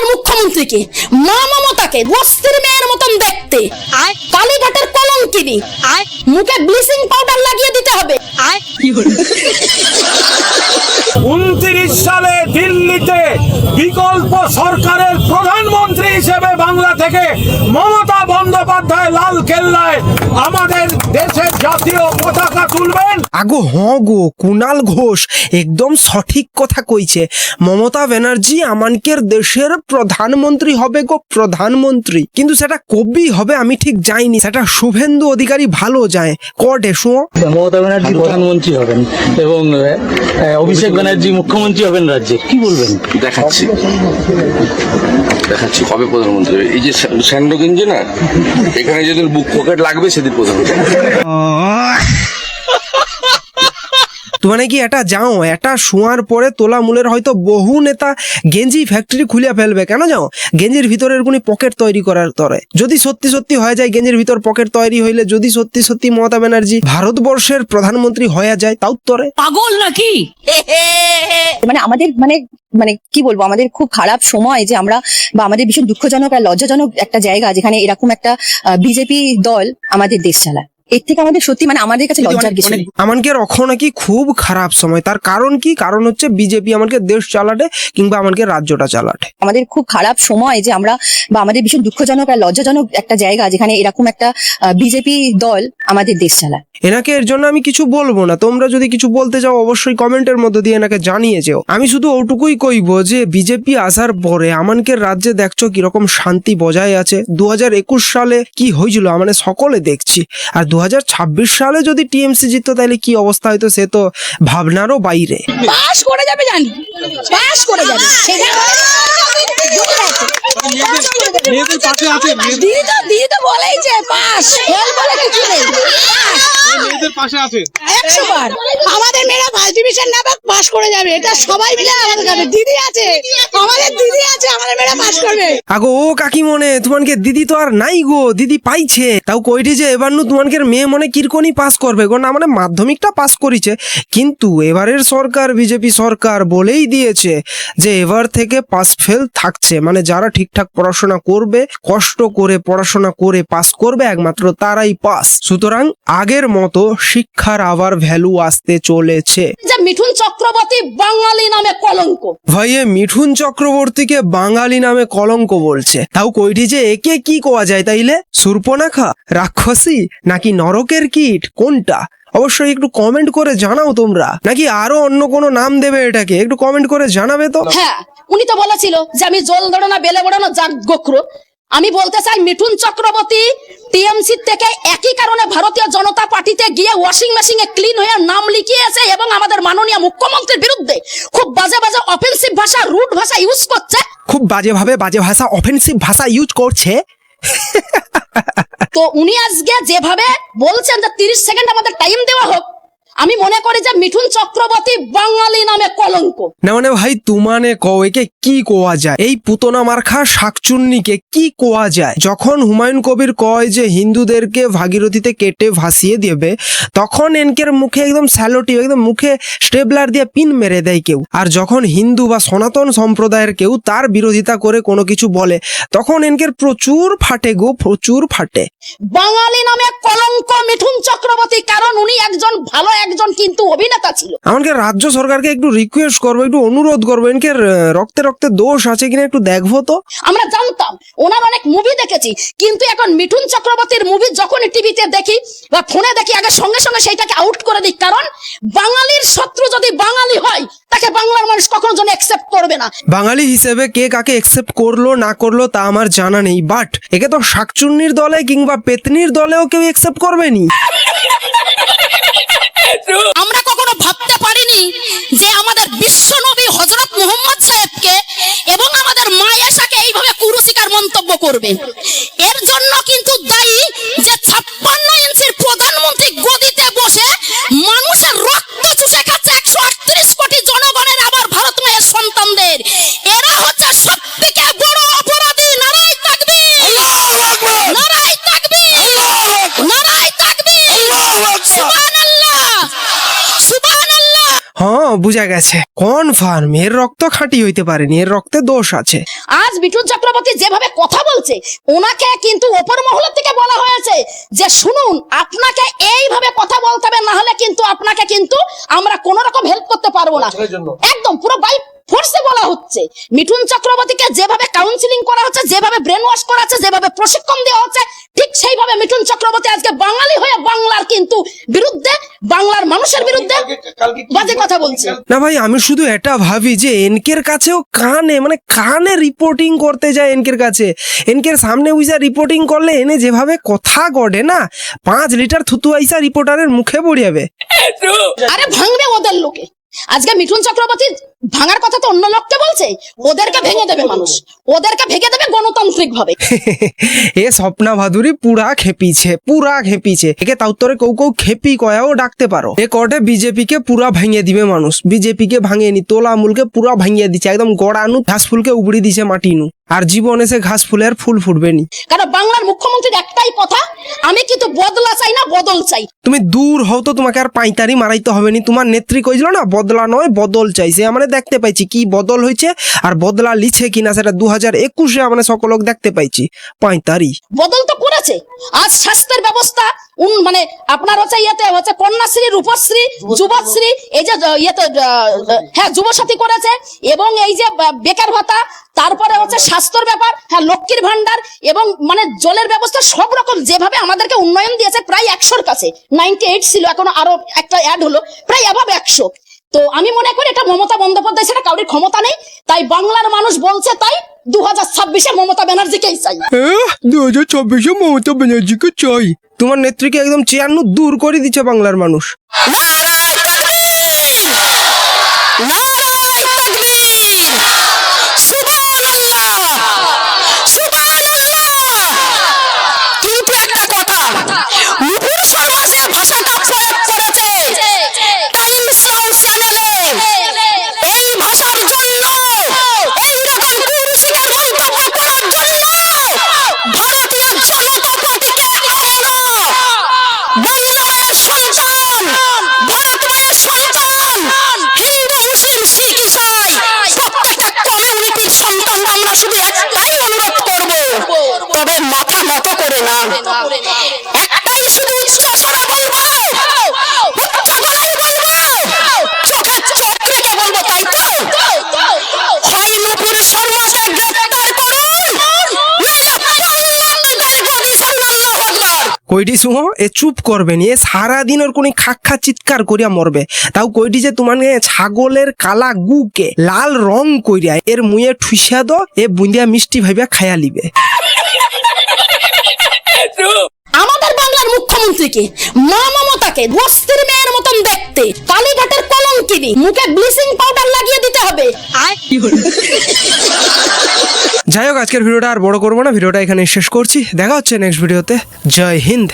বাংলার মুখ্যমন্ত্রীকে মা মমতাকে বস্তির মেয়ের মতন দেখতে, কালীঘাটের কলঙ্কিনী, মুখে ব্লিচিং পাউডার লাগিয়ে দিতে হবে। 29 সালে দিল্লিতে বিকল্প সরকারের প্রধানমন্ত্রী হিসেবে বাংলা থেকে মমতা বন্দ্যোপাধ্যায় লাল কেল্লায় আমাদের দেশের জাতীয় পতাকা তুলবেন। আগো গো কুণাল ঘোষ একদম সঠিক কথা কইছে। মমতা ব্যানার্জি আমানকের দেশের প্রধানমন্ত্রী হবে গো, প্রধানমন্ত্রী। কিন্তু সেটা কবি হবে আমি ঠিক যাইনি, সেটা শুভেন্দু অধিকারী ভালো যায় কটে শো। মমতা ব্যানার্জি প্রধানমন্ত্রী হবেন এবং অভিষেক ব্যানার্জি মুখ্যমন্ত্রী হবেন রাজ্যে, কি বলবেন? দেখাচ্ছি কবে প্রধানমন্ত্রী হবে। এই যে স্যান্ডো গেঞ্জি না, এখানে যেদিন বুক পকেট লাগবে সেদিন প্রধানমন্ত্রী। তো মানে কি এটা যাও, এটা শোয়ার পরে তোলা মূলের হয়তো বহু নেতা গেঞ্জি ফ্যাক্টরি খুলে ফেলবে। কেন যাও, গেঞ্জির ভিতরের কোনো পকেট তৈরি করার তরে যদি সত্যি সত্যি হয়ে যায়, গেঞ্জির ভিতর পকেট তৈরি হইলে যদি সত্যি সত্যি মমতা ব্যানার্জি ভারতবর্ষের প্রধানমন্ত্রী হয়ে যায়, তাও তরে পাগল নাকি? মানে আমাদের মানে কি বলবো, আমাদের খুব খারাপ সময় যে আমরা, বা আমাদের ভীষণ দুঃখজনক আর লজ্জাজনক একটা জায়গা যেখানে এরকম একটা বিজেপি দল আমাদের দেশ চালায়। এর থেকে আমাদের সত্যি মানে আমাদের কাছে লজ্জার কিছু নেই। আমাকে রক্ষণ নাকি খুব খারাপ সময়। তার কারণ কি? কারণ হচ্ছে বিজেপি আমাকে দেশ চালাটে কিংবা আমাকে রাজ্যটা চালাটে। আমাদের খুব খারাপ সময় যে আমরা, বা আমাদের ভীষণ দুঃখজনক আর লজ্জাজনক একটা জায়গা যেখানে এরকম একটা বিজেপি দল আমাদের দেশ চালায়। এনাকে এর জন্য আমি কিছু বলবো না। তোমরা যদি কিছু বলতে চাও অবশ্যই কমেন্টের মধ্যে দিয়ে এনাকে জানিয়ে যেও। আমি শুধু ওটুকুই কইব যে বিজেপি আসার পরে আমানকে রাজ্যে দেখছো কিরকম শান্তি বজায় আছে। 2021 সালে কি হয়েছিল মানে সকলে দেখছি। আর 2026 সালে যদি টিএমসি জিততো তাহলে কি অবস্থা হইতো সে তো ভাবনারও বাইরে। পাস করে যাবে, জানি পাস করে যাবে। মেয়েদের পাশে আছে, দিদি তো বলেই যে পাস, ফেল বলে কিছু নেই। মেয়েদের পাশে আছে 100 বার আমাদের মেয়েরা ফার্স্ট ডিভিশন নেবে, পাস করে যাবে। এটা সবাই মিলে আমাদের কাছে দিদি আছে, আমাদের দিদি আছে, আমাদের মেয়েরা পাস করবে। আগো ও কাকি মনে তোমানকে দিদি তো আর নাই গো, দিদি পাইছে। তাও কইটি যে এবার নু তোমানকে মেয়ে মনে কিরকনি পাস করবে গো, না মানে মাধ্যমিকটা পাস করিছে। কিন্তু এবারের সরকার বিজেপি সরকার বলেই দিয়েছে যে এবার থেকে পাস ফেল থাকছে। মানে যারা ঠিকঠাক পড়াশোনা করবে, কষ্ট করে পড়াশোনা করে পাস করবে, একমাত্র তারাই পাস। সুতরাং আগের মতো শিক্ষার আবার ভ্যালু আসতে চলেছে। যে মিঠুন চক্রবর্তী বাঙালি নামে কলঙ্ক। ভাইয়ে মিঠুন চক্রবর্তীকে বাঙালি নামে কলঙ্ক বলছে। তাও কইটি যে একে কি কোয়া যায় তাইলে? শূর্পণখা, রাক্ষসী নাকি নরকের কীট, কোনটা? অবশ্যই একটু কমেন্ট করে জানাও তোমরা, নাকি আরো অন্য কোনো নাম দেবে এটাকে, একটু কমেন্ট করে জানাবে তো। হ্যাঁ, উনি তো বলেছিল যে আমি জল ধরো না বেলে বড়ানো যাক গোখরো। আমি বলতে চাই মিঠুন চক্রবর্তী টিএমসি থেকে একই কারণে ভারতীয় জনতা পার্টিতে গিয়ে ওয়াশিং মেশিনে ক্লিন হয়ে নাম লিখিয়েছে এবং আমাদের মাননীয় মুখ্যমন্ত্রীর বিরুদ্ধে খুব বাজে বাজে অফেন্সিভ ভাষা, রুড ভাষা ইউজ করছে। খুব বাজে ভাষা, অফেন্সিভ ভাষা ইউজ করছে। তো উনি আজকে যেভাবে বলছেন যে 30 সেকেন্ড আমাদের টাইম দেওয়া হোক, আমি মনে করি যে মিঠুন চক্রবর্তী বাঙালি নামে কলঙ্ক। না মানে ভাই তুমানে কও একে কি কোয়া যায়? এই পুতনা মার্খা শাকচুন্নিকে কি কোয়া যায়? যখন হুমায়ুন কবির কয় যে হিন্দুদেরকে ভাগীরথীতে কেটে ভাসিয়ে দেবে, তখন এনকের মুখে একদম স্যালোটিভ, একদম মুখে স্টেবলার দিয়ে পিন মেরে দেয় কেউ। আর যখন হিন্দু বা সনাতন সম্প্রদায়ের কেউ তার বিরোধিতা করে কোনো কিছু বলে, তখন এনকের প্রচুর ফাটে গো, প্রচুর ফাটে। বাঙালি নামে কলঙ্ক মিঠুন চক্রবর্তী, কারণ উনি একজন ভালো একজন কিন্তু অভিনেতা ছিল। আমাকে রাজ্য সরকারকে একটু রিকোয়েস্ট করবো, একটু অনুরোধ করবো, এনকে রক্তে রক্তে দোষ আছে কিনা একটু দেখবো তো। আমরা জানতাম ওনার অনেক মুভি দেখেছি, কিন্তু এখন মিঠুন চক্রবর্তীর মুভি যখন টিভিতে দেখি বা ফোনে দেখি, আগে সঙ্গে সঙ্গে সেইটাকে আউট করে দিই। কারণ বাঙালির শত্রু যদি বাঙালি হয়, তাকে বাংলার মানুষ কখনো যেন অ্যাকসেপ্ট করবে না। বাঙালি হিসেবে কে কাকে অ্যাকসেপ্ট করলো না করলো তা আমার জানা নেই, বাট একে তো শাকচুন্নির দলে কিংবা পেতনির দলেও কেউ অ্যাকসেপ্ট করবে নি। আমরা কখনো ভাবতে পারিনি যে আমাদের বিশ্ব নবী হযরত মুহাম্মদ সাহেবকে এবং আমাদের মা আয়েশাকে এইভাবে কুরুচিকার মন্তব্য করবে। এর জন্য কিন্তু দায়ী যে 56 ইঞ্চির প্রধানমন্ত্রী গদিতে বসে মানুষের রক্ত চুষে খাচ্ছে 138 কোটি জনগণের, আবার ভারত মায়ের সন্তানদের। এরা হচ্ছে সত্যিকার বড় অপরাধী। নারায়ে তাকবীর, আল্লাহু আকবার, নারায়ে তাকবীর, আল্লাহু আকবার, নারায়ে তাকবীর, আল্লাহু আকবার, সুবহানাল্লাহ, সুবহানাল্লাহ। হ্যাঁ বুঝা গেছে কনফার্ম এর রক্ত খাঁটি হইতে পারেনি, এর রক্তে দোষ আছে। আজ মিঠুন চক্রবর্তী যেভাবে কথা বলছে, ওনাকে কিন্তু ওপর মহলের থেকে বলা হয়েছে যে শুনুন, আপনাকে এইভাবে কথা বলতে হবে, না হলে কিন্তু আপনাকে কিন্তু আমরা কোন রকম হেল্প করতে পারবো না। একদম পুরো বাই ফোর্সে বলা হচ্ছে। মিঠুন চক্রবর্তীকে যেভাবে কাউন্সিলিং করা হচ্ছে, যেভাবে ব্রেন ওয়াশ করা হচ্ছে, যেভাবে প্রশিক্ষণ দেওয়া হচ্ছে, ঠিক সেইভাবে মিঠুন চক্রবর্তী আজকে বাঙালি হয়ে বাংলার কিন্তু বিরুদ্ধে, বাংলার মানুষের বিরুদ্ধে বাজে কথা বলছে। না ভাই, আমি শুধু এটা ভাবি যে এনকের কাছেও কানে রিপোর্টিং করতে যায় এনকের কাছে। এনকের সামনে উইসা রিপোর্টিং করলে এনে যেভাবে কথা গড়ে না, 5 লিটার থুতু আইসা রিপোর্টারের মুখে পড়িয়াবে। আরে ভাঙবে ওদের লোকে। আজকে মিঠুন চক্রবর্তী ভাঙার কথা তো অন্য লোককে বলছে, ওদেরকে ভেঙে দেবে মানুষ, ওদেরকে ভেঙে দেবে গণতান্ত্রিক ভাবে। এ স্বপ্না ভাদুরী পুরা খেপিছে। একে তাও তোরে কেউ খেপি কয়াও ডাকতে পারো। এ কটে বিজেপি কে পুরা ভাঙিয়ে দিবে মানুষ। বিজেপি কে ভাঙিয়ে তোলামূলকে পুরা ভাঙিয়ে দিচ্ছে, একদম গড়ানু ঘাস ফুলকে উবড়ি দিছে মাটিনু। আর জীবনে সে ঘাস ফুলের ফুল ফুটবে নি। কারণ বাংলার মুখ্যমন্ত্রীর একটাই কথা, আমি কিন্তু বদলা চাই না, বদল চাই। তুমি দূর হও তো, তোমাকে আর পাইতারি মারাইতে হবে নি। তোমার নেত্রী কইছিল না বদলা নয় বদল চাইছে, আমরা দেখতে পাইছি কি বদল হয়েছে আর বদলা লিছে কিনা সেটা 2021-এ আমরা সকল দেখতে পাইছি। পাইতারি বদল তো করেছে। আজ স্বাস্থ্যের ব্যবস্থা মানে আপনার হচ্ছে ইয়েতে হচ্ছে কন্যাশ্রী, রূপশ্রী, যুবশ্রী, এই যে ইয়েতে হ্যাঁ যুবসাথী করেছে, এবং এই যে বেকার ভাতা, তারপরে হচ্ছে স্বাস্থ্যর ব্যাপার, হ্যাঁ লক্ষ্মীর ভান্ডার, এবং মানে জলের ব্যবস্থা, সব রকম যেভাবে আমাদেরকে উন্নয়ন দিয়েছে, প্রায় 100-র কাছে। 98 ছিল, এখন আরো একটা অ্যাড হলো, প্রায় অ্যাভাব 100। তো আমি মনে করি এটা মমতা বন্দ্যোপাধ্যায় সেটা কারোর ক্ষমতা নেই, তাই বাংলার মানুষ বলছে, তাই 2026-এ মমতা ব্যানার্জিকেই চাই। 2026-এ মমতা ব্যানার্জিকে চাই। তোমার নেত্রীকে একদম চেয়ারনু দূর করে দিচ্ছে বাংলার মানুষ। কিন্তু একটা কথা, নুপুর শর্মা যে ভাষাটা প্রয়োগ করেছে টাইমস নাও চ্যানেলে, এই ভাষার জন্য, এইরকম কুরুচিকর মন্তব্য করার জন্য ভারতীয় জনতা পার্টিকে আমরা বাংলা মায়ের সন্তান, ভারত মায়ের সন্তান, হিন্দু, মুসলিম, শিখ, ইসাই প্রত্যেকটা কমিউনিটির সন্তানরা আমরা শুধু একটাই অনুরোধ করব, তবে মাথা নত করে না, একটাই শুধু উচ্চস্বরে বলবো, উচ্চ গলায় বলবো, চোখের চোখ রেখে বলবো, তাই তো? হয় নুপুর শর্মাকে গ্রেফতার করুন, নইলে বাংলাদেশ গদি ছাড়ুন। আল্লাহু আকবার। কইটি শুনো, এ চুপ করবে নি, এ সারাদিন ওর কোন খাক্খা চিৎকার করিয়া মরবে। তাও কইটি যে তোমার ছাগলের কালা গুকে লাল রং কইরা এর মুয়ে ঠুসা দো, এ বুন্দিয়া মিষ্টি ভাইবা খায়া লিবে। আমাদের বাংলার মুখ্যমন্ত্রীকে, মা মমতাকে বস্তির মেয়ের মতন দেখতে, কালীঘাটের কলঙ্কিনী, মুখে ব্লিচিং পাউডার লাগিয়ে দিতে হবে। যাই হোক, আজকের ভিডিওটা আর বড় করবো না, ভিডিওটা এখানে শেষ করছি। দেখা হচ্ছে নেক্সট ভিডিওতে। জয় হিন্দ।